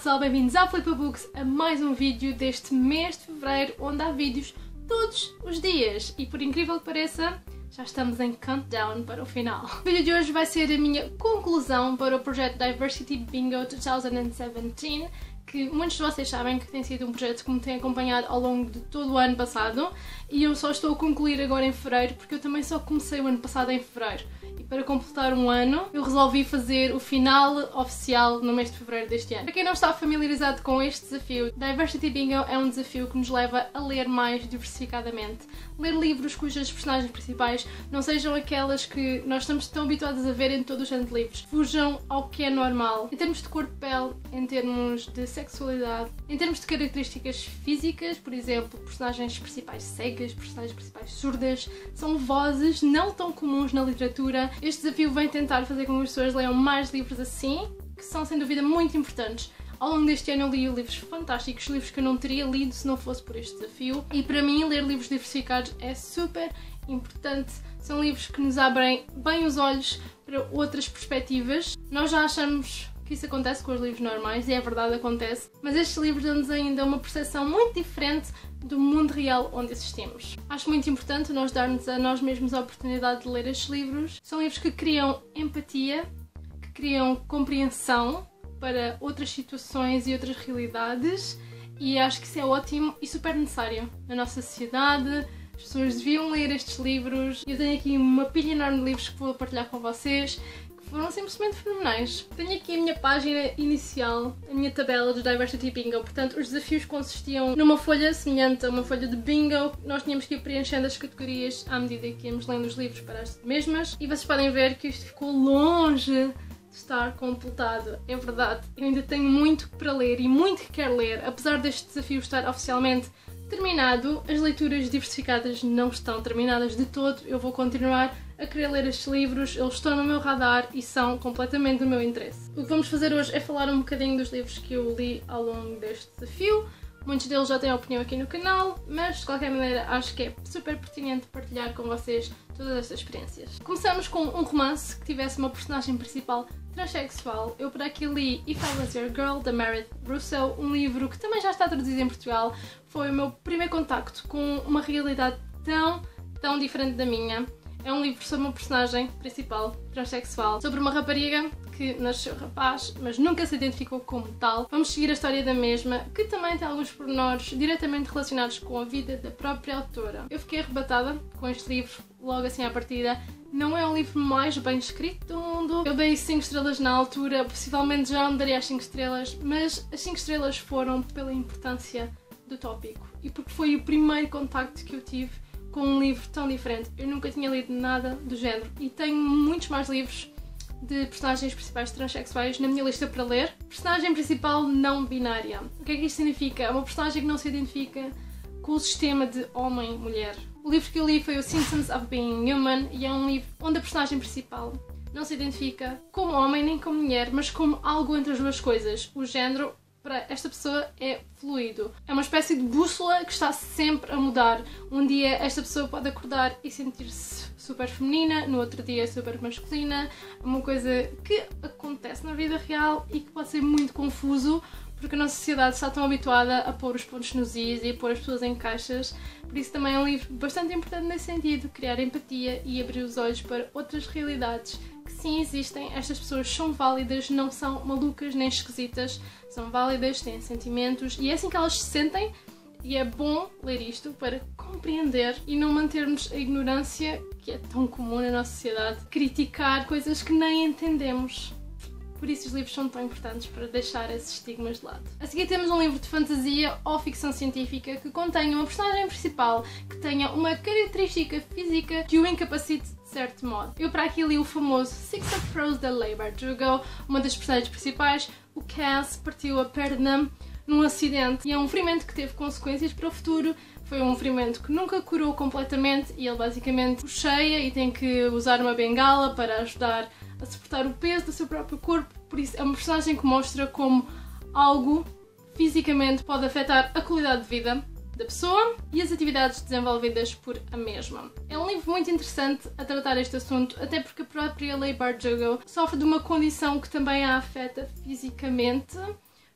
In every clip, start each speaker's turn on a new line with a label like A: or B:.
A: pessoal, bem-vindos à Flipabooks, a mais um vídeo deste mês de Fevereiro, onde há vídeos todos os dias. E por incrível que pareça, já estamos em countdown para o final. O vídeo de hoje vai ser a minha conclusão para o projeto Diversity Bingo 2017, que muitos de vocês sabem que tem sido um projeto que me tem acompanhado ao longo de todo o ano passado, e eu só estou a concluir agora em Fevereiro, porque eu também só comecei o ano passado em Fevereiro. E para completar um ano, eu resolvi fazer o final oficial no mês de Fevereiro deste ano. Para quem não está familiarizado com este desafio, Diversity Bingo é um desafio que nos leva a ler mais diversificadamente. Ler livros cujas personagens principais não sejam aquelas que nós estamos tão habituados a ver em todo o género de livros. Fujam ao que é normal, em termos de cor de pele, em termos de sexualidade, em termos de características físicas, por exemplo, personagens principais cegas, personagens principais surdas, são vozes não tão comuns na literatura. Este desafio vem tentar fazer com que as pessoas leiam mais livros assim, que são sem dúvida muito importantes. Ao longo deste ano eu li livros fantásticos, livros que eu não teria lido se não fosse por este desafio, e para mim ler livros diversificados é super importante. São livros que nos abrem bem os olhos para outras perspectivas. Nós já achamos que isso acontece com os livros normais, e é verdade, acontece, mas estes livros dão-nos ainda uma percepção muito diferente do mundo real onde existimos. Acho muito importante nós darmos a nós mesmos a oportunidade de ler estes livros. São livros que criam empatia, que criam compreensão para outras situações e outras realidades, e acho que isso é ótimo e super necessário na nossa sociedade. As pessoas deviam ler estes livros. Eu tenho aqui uma pilha enorme de livros que vou partilhar com vocês, foram simplesmente fenomenais. Tenho aqui a minha página inicial, a minha tabela do Diversity Bingo. Portanto, os desafios consistiam numa folha semelhante a uma folha de bingo. Nós tínhamos que ir preenchendo as categorias à medida que íamos lendo os livros para as mesmas. E vocês podem ver que isto ficou longe de estar completado. É verdade, eu ainda tenho muito para ler e muito que quero ler. Apesar deste desafio estar oficialmente terminado, as leituras diversificadas não estão terminadas de todo. Eu vou continuar a querer ler estes livros, eles estão no meu radar e são completamente do meu interesse. O que vamos fazer hoje é falar um bocadinho dos livros que eu li ao longo deste desafio. Muitos deles já têm opinião aqui no canal, mas de qualquer maneira acho que é super pertinente partilhar com vocês todas estas experiências. Começamos com um romance que tivesse uma personagem principal transexual. Eu por aqui li If I Was Your Girl, da Meredith Russo, um livro que também já está traduzido em Portugal. Foi o meu primeiro contacto com uma realidade tão diferente da minha. É um livro sobre uma personagem principal transexual, sobre uma rapariga que nasceu rapaz, mas nunca se identificou como tal. Vamos seguir a história da mesma, que também tem alguns pormenores diretamente relacionados com a vida da própria autora. Eu fiquei arrebatada com este livro, logo assim à partida. Não é o livro mais bem escrito do mundo. Eu dei 5 estrelas na altura, possivelmente já não daria as 5 estrelas, mas as 5 estrelas foram pela importância do tópico e porque foi o primeiro contacto que eu tive com um livro tão diferente. Eu nunca tinha lido nada do género e tenho muitos mais livros de personagens principais transexuais na minha lista para ler. Personagem principal não binária. O que é que isto significa? É uma personagem que não se identifica com o sistema de homem-mulher. O livro que eu li foi o Symptoms of Being Human, e é um livro onde a personagem principal não se identifica como homem nem como mulher, mas como algo entre as duas coisas. O género para esta pessoa é fluido. É uma espécie de bússola que está sempre a mudar. Um dia esta pessoa pode acordar e sentir-se super feminina, no outro dia super masculina. Uma coisa que acontece na vida real e que pode ser muito confuso, porque a nossa sociedade está tão habituada a pôr os pontos nos is e a pôr as pessoas em caixas. Por isso também é um livro bastante importante nesse sentido, criar empatia e abrir os olhos para outras realidades que sim existem. Estas pessoas são válidas, não são malucas nem esquisitas, são válidas, têm sentimentos e é assim que elas se sentem, e é bom ler isto para compreender e não mantermos a ignorância que é tão comum na nossa sociedade, criticar coisas que nem entendemos. Por isso os livros são tão importantes, para deixar esses estigmas de lado. A seguir temos um livro de fantasia ou ficção científica que contenha uma personagem principal que tenha uma característica física que o incapacite de certo modo. Eu para aqui li o famoso Six of Crows da Leigh Bardugo. Uma das personagens principais, o Cass, partiu a perna num acidente e é um ferimento que teve consequências para o futuro. Foi um ferimento que nunca curou completamente e ele basicamente puxeia e tem que usar uma bengala para ajudar a suportar o peso do seu próprio corpo. Por isso é uma personagem que mostra como algo fisicamente pode afetar a qualidade de vida da pessoa e as atividades desenvolvidas por a mesma. É um livro muito interessante a tratar este assunto, até porque a própria Leigh Bardugo sofre de uma condição que também a afeta fisicamente.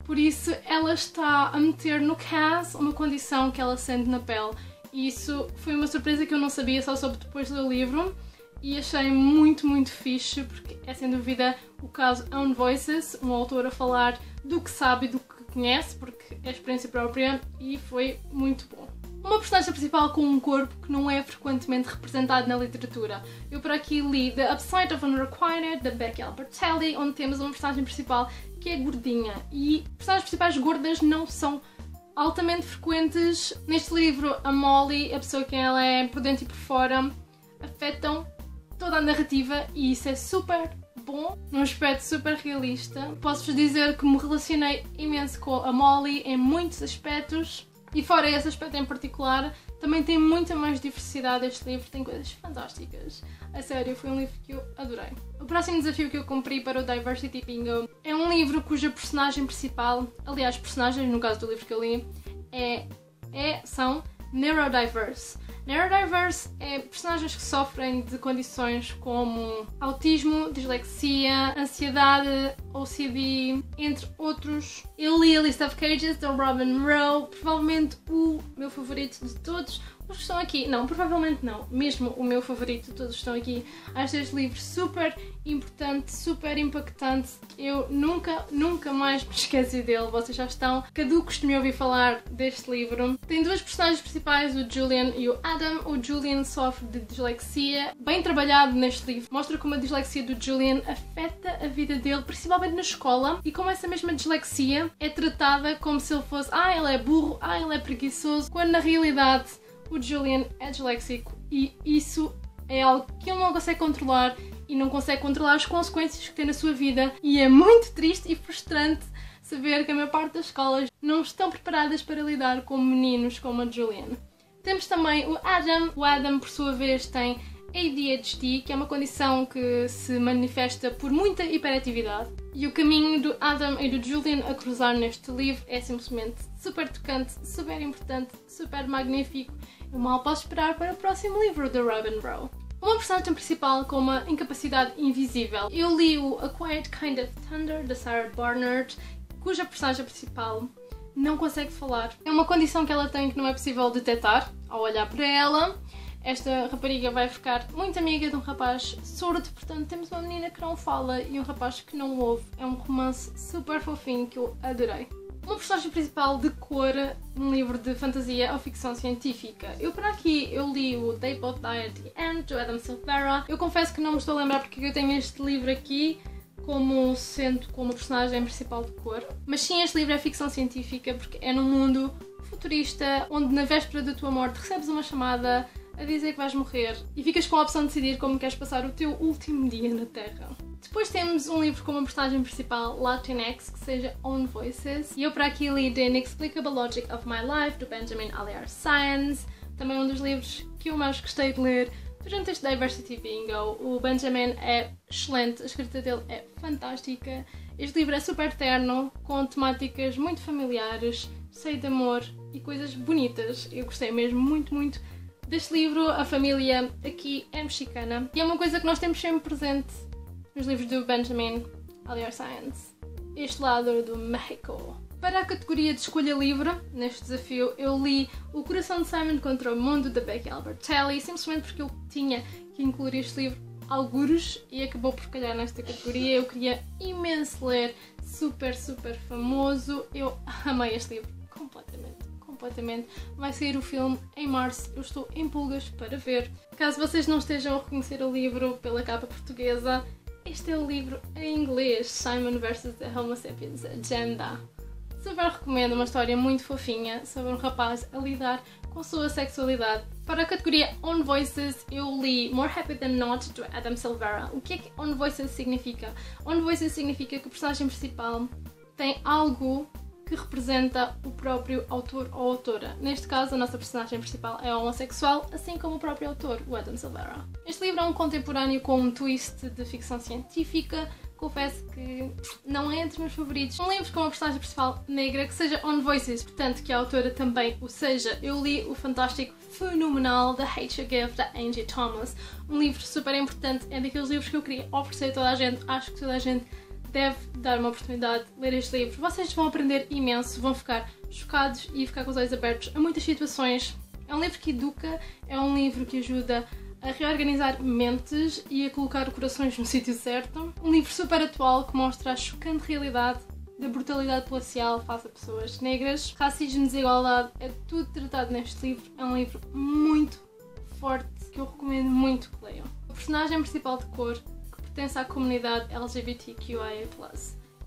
A: Por isso, ela está a meter no Cass uma condição que ela sente na pele. E isso foi uma surpresa que eu não sabia, só soube depois do livro. E achei muito, muito fixe, porque é sem dúvida o caso Own Voices, um autor a falar do que sabe e do que conhece, porque é experiência própria, e foi muito bom. Uma personagem principal com um corpo que não é frequentemente representado na literatura. Eu por aqui li The Upside of Unrequited, da Becky Albertalli, onde temos uma personagem principal que é gordinha. E personagens principais gordas não são altamente frequentes. Neste livro, a Molly, a pessoa que ela é por dentro e por fora, afetam toda a narrativa e isso é super bom, num aspecto super realista. Posso-vos dizer que me relacionei imenso com a Molly em muitos aspectos. E fora esse aspecto em particular, também tem muita mais diversidade este livro, tem coisas fantásticas. A sério, foi um livro que eu adorei. O próximo desafio que eu cumpri para o Diversity Bingo é um livro cuja personagem principal, aliás, personagens no caso do livro que eu li, são neurodiverse. Neurodiverse é personagens que sofrem de condições como autismo, dislexia, ansiedade, OCD, entre outros. Eu li A List of Cages, da Robin Rowe, provavelmente o meu favorito de todos os que estão aqui. Não, provavelmente não, mesmo o meu favorito de todos estão aqui. Acho este livro super importante, super impactante. Eu nunca mais me esqueci dele. Vocês já estão caducos de me ouvir falar deste livro. Tem duas personagens principais, o Julian e o Adam. O Julian sofre de dislexia, bem trabalhado neste livro. Mostra como a dislexia do Julian afeta a vida dele, principalmente na escola, e como essa mesma dislexia é tratada como se ele fosse ele é burro, ele é preguiçoso, quando na realidade o Julian é disléxico e isso é algo que ele não consegue controlar e não consegue controlar as consequências que tem na sua vida, e é muito triste e frustrante saber que a maior parte das escolas não estão preparadas para lidar com meninos como a Julian. Temos também o Adam. O Adam, por sua vez, tem ADHD, que é uma condição que se manifesta por muita hiperatividade. E o caminho do Adam e do Julian a cruzar neste livro é simplesmente super tocante, super importante, super magnífico. Eu mal posso esperar para o próximo livro da Robin Rowe. Uma personagem principal com uma incapacidade invisível. Eu li o A Quiet Kind of Thunder, da Sarah Barnard, cuja personagem principal não consegue falar. É uma condição que ela tem que não é possível detectar ao olhar para ela. Esta rapariga vai ficar muito amiga de um rapaz surdo, portanto temos uma menina que não fala e um rapaz que não ouve. É um romance super fofinho que eu adorei. Uma personagem principal de cor num livro de fantasia ou ficção científica. Eu por aqui li o They Both Die at the End, do Adam Silvera. Eu confesso que não me estou a lembrar porque eu tenho este livro aqui como sendo como personagem principal de cor. Mas sim, este livro é ficção científica porque é num mundo futurista onde na véspera da tua morte recebes uma chamada a dizer que vais morrer e ficas com a opção de decidir como queres passar o teu último dia na Terra. Depois temos um livro com uma personagem principal Latinx, que seja Own Voices. E eu para aqui li The Inexplicable Logic of My Life, do Benjamin Aliar Science. Também um dos livros que eu mais gostei de ler durante este Diversity Bingo. O Benjamin é excelente, a escrita dele é fantástica. Este livro é super terno, com temáticas muito familiares, cheio de amor e coisas bonitas. Eu gostei mesmo muito deste livro. A família aqui é mexicana e é uma coisa que nós temos sempre presente nos livros do Benjamin Aliar Science, este lado do México. Para a categoria de escolha livre, neste desafio, eu li O Coração de Simon contra o Mundo, da Becky Albertalli, simplesmente porque eu tinha que incluir este livro algures e acabou por calhar nesta categoria. Eu queria imenso ler, super famoso. Eu amei este livro completamente. Vai sair o filme em março, eu estou em pulgas para ver. Caso vocês não estejam a reconhecer o livro pela capa portuguesa, este é o livro em inglês, Simon vs. the Homo Sapiens Agenda. Super recomendo, uma história muito fofinha sobre um rapaz a lidar com a sua sexualidade. Para a categoria Own Voices, eu li More Happy Than Not, do Adam Silvera. O que é que Own Voices significa? Own Voices significa que o personagem principal tem algo que representa o próprio autor ou autora. Neste caso, a nossa personagem principal é homossexual, assim como o próprio autor, o Adam Silvera. Este livro é um contemporâneo com um twist de ficção científica. Confesso que não é entre os meus favoritos. Um livro com uma personagem principal negra que seja Own Voices, portanto que a autora também o seja. Eu li o fantástico, fenomenal The Hate You Give, da Angie Thomas. Um livro super importante, é daqueles livros que eu queria oferecer a toda a gente. Acho que toda a gente deve dar uma oportunidade de ler este livro. Vocês vão aprender imenso, vão ficar chocados e ficar com os olhos abertos a muitas situações. É um livro que educa, é um livro que ajuda a reorganizar mentes e a colocar corações no sítio certo. Um livro super atual que mostra a chocante realidade da brutalidade policial face a pessoas negras. Racismo e desigualdade é tudo tratado neste livro. É um livro muito forte que eu recomendo muito que leiam. O personagem principal de cor que pertence à comunidade LGBTQIA+.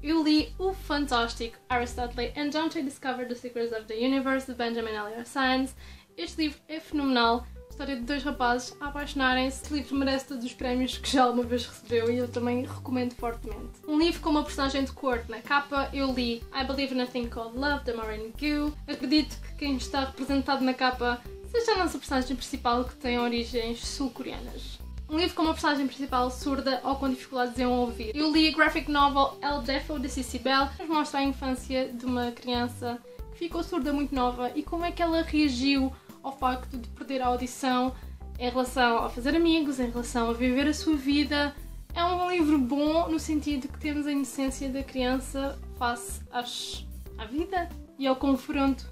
A: Eu li o fantástico Aristotle and Don't They Discover the Secrets of the Universe de Benjamin L. Sands. Este livro é fenomenal. História de dois rapazes a apaixonarem-se. Este livro merece todos os prémios que já alguma vez recebeu e eu também recomendo fortemente. Um livro com uma personagem de cor na capa, eu li I Believe in a Thing Called Love, de Maureen Gu. Acredito que quem está representado na capa seja a nossa personagem principal, que tem origens sul-coreanas. Um livro com uma personagem principal surda ou com dificuldades em ouvir. Eu li a graphic novel El Defo, de Cici Bell, que nos mostra a infância de uma criança que ficou surda muito nova e como é que ela reagiu ao facto de perder a audição em relação a fazer amigos, em relação a viver a sua vida. É um livro bom no sentido que temos a inocência da criança face à vida e ao confronto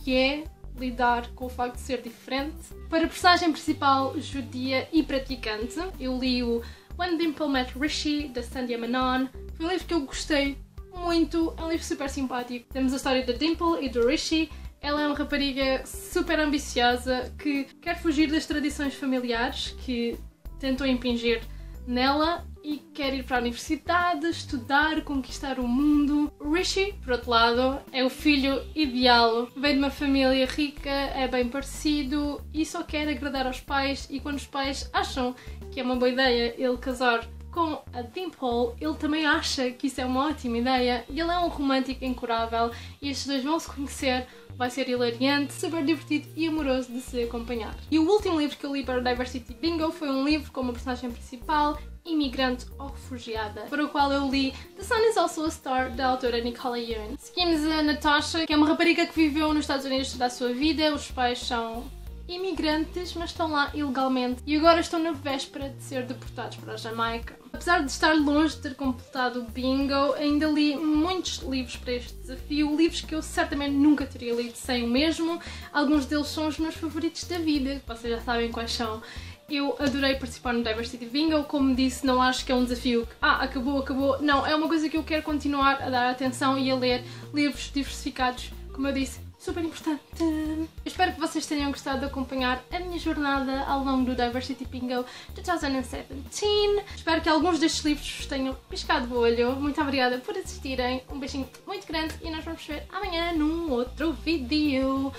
A: que é lidar com o facto de ser diferente. Para a personagem principal judia e praticante, eu li o When Dimple Met Rishi, da Sandhya Menon. Foi um livro que eu gostei muito, é um livro super simpático. Temos a história da Dimple e do Rishi. Ela é uma rapariga super ambiciosa que quer fugir das tradições familiares que tentam impingir nela e quer ir para a universidade, estudar, conquistar o mundo. Rishi, por outro lado, é o filho ideal. Vem de uma família rica, é bem parecido e só quer agradar aos pais, e quando os pais acham que é uma boa ideia ele casar com a Dimple, ele também acha que isso é uma ótima ideia e ele é um romântico incurável e estes dois vão se conhecer. Vai ser hilariante, super divertido e amoroso de se acompanhar. E o último livro que eu li para o Diversity Bingo foi um livro com uma personagem principal, imigrante ou refugiada, para o qual eu li The Sun is Also a Star, da autora Nicola Yoon. Seguimos a Natasha, que é uma rapariga que viveu nos Estados Unidos toda a sua vida. Os pais são imigrantes, mas estão lá ilegalmente e agora estão na véspera de ser deportados para a Jamaica. Apesar de estar longe de ter completado o bingo, ainda li muitos livros para este desafio, livros que eu certamente nunca teria lido sem o mesmo. Alguns deles são os meus favoritos da vida, vocês já sabem quais são. Eu adorei participar no Diversity Bingo, como disse, não acho que é um desafio que acabou. Não, é uma coisa que eu quero continuar a dar atenção e a ler livros diversificados, como eu disse, super importante. Eu espero que vocês tenham gostado de acompanhar a minha jornada ao longo do Diversity Bingo 2017. Espero que alguns destes livros vos tenham piscado o olho. Muito obrigada por assistirem. Um beijinho muito grande e nós vamos ver amanhã num outro vídeo.